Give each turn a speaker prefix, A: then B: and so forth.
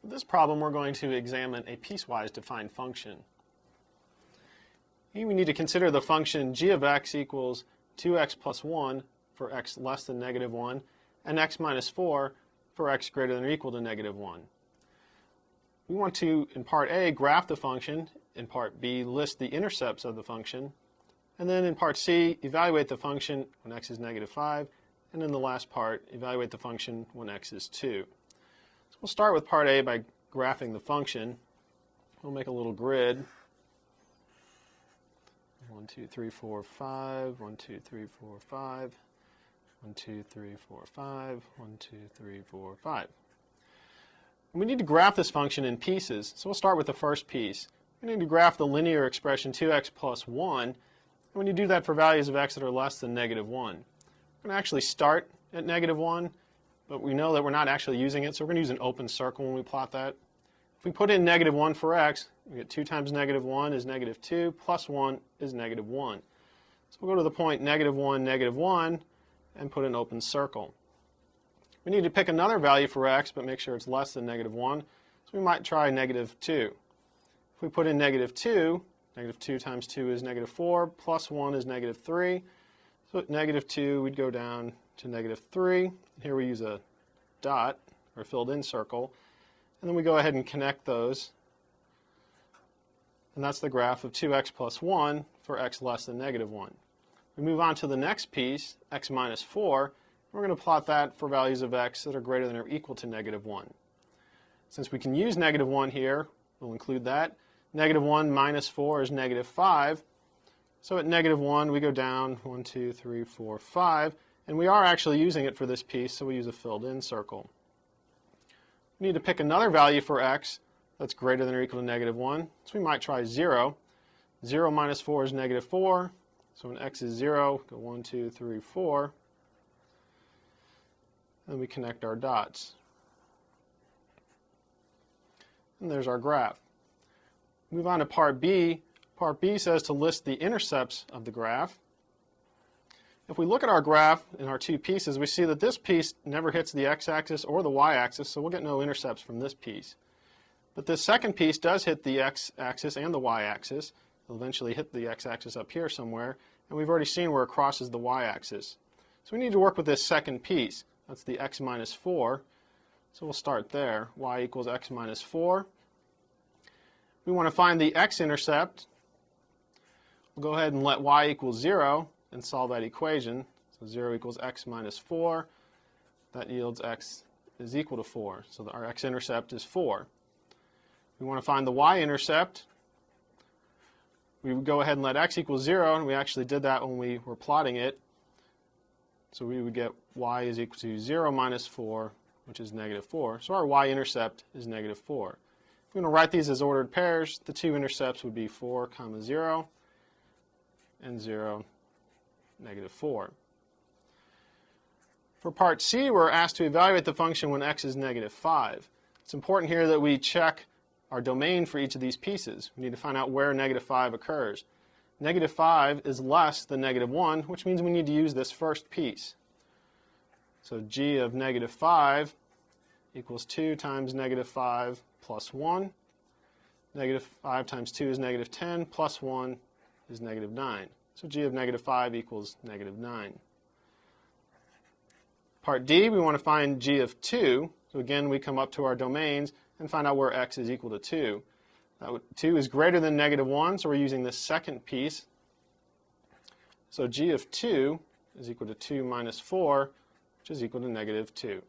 A: For this problem, we're going to examine a piecewise defined function. Here we need to consider the function g of x equals 2x plus 1 for x less than negative 1, and x minus 4 for x greater than or equal to negative 1. We want to, in part A, graph the function, in part B, list the intercepts of the function, and then in part C, evaluate the function when x is negative 5, and in the last part, evaluate the function when x is 2. So we'll start with part A by graphing the function. We'll make a little grid. 1, 2, 3, 4, 5, 1, 2, 3, 4, 5, 1, 2, 3, 4, 5, 1, 2, 3, 4, 5. And we need to graph this function in pieces, so we'll start with the first piece. We need to graph the linear expression 2x plus 1, and when you do that for values of x that are less than negative 1. We're going to actually start at negative 1, but we know that we're not actually using it, so we're going to use an open circle when we plot that. If we put in negative 1 for x, we get 2 times negative 1 is negative 2, plus 1 is negative 1. So we'll go to the point negative 1, and put an open circle. We need to pick another value for x, but make sure it's less than negative 1, so we might try negative 2. If we put in negative 2, negative 2 times 2 is negative 4, plus 1 is negative 3. So at negative 2, we'd go down to negative 3. Here we use a dot, or filled in circle, and then we go ahead and connect those. And that's the graph of 2x plus 1 for x less than negative 1. We move on to the next piece, x minus 4. We're going to plot that for values of x that are greater than or equal to negative 1. Since we can use negative 1 here, we'll include that. Negative 1 minus 4 is negative 5. So at negative 1, we go down 1, 2, 3, 4, 5. And we are actually using it for this piece, so we use a filled-in circle. We need to pick another value for x that's greater than or equal to negative 1. So we might try 0. 0 minus 4 is negative 4. So when x is 0, go 1, 2, 3, 4. And we connect our dots. And there's our graph. Move on to part B. Part B says to list the intercepts of the graph. If we look at our graph in our two pieces, we see that this piece never hits the x-axis or the y-axis, so we'll get no intercepts from this piece. But this second piece does hit the x-axis and the y-axis. It'll eventually hit the x-axis up here somewhere, and we've already seen where it crosses the y-axis. So we need to work with this second piece. That's the x minus 4. So we'll start there. Y equals x minus 4. We want to find the x-intercept. We'll go ahead and let y equal 0 and solve that equation. So 0 equals x minus 4. That yields x is equal to 4. So our x-intercept is 4. We want to find the y-intercept. We would go ahead and let x equal 0, and we actually did that when we were plotting it. So we would get y is equal to 0 minus 4, which is negative 4. So our y-intercept is negative 4. If we're going to write these as ordered pairs, the two intercepts would be 4, 0, and 0, negative 4. For part C, we're asked to evaluate the function when x is negative 5. It's important here that we check our domain for each of these pieces. We need to find out where negative 5 occurs. Negative 5 is less than negative 1, which means we need to use this first piece. So g of negative 5 equals 2 times negative 5 plus 1. Negative 5 times 2 is negative 10, plus 1 is negative 9. So g of negative 5 equals negative 9. Part D, we want to find g of 2. So again, we come up to our domains and find out where x is equal to 2. 2 is greater than negative 1, so we're using this second piece. So g of 2 is equal to 2 minus 4, which is equal to negative 2.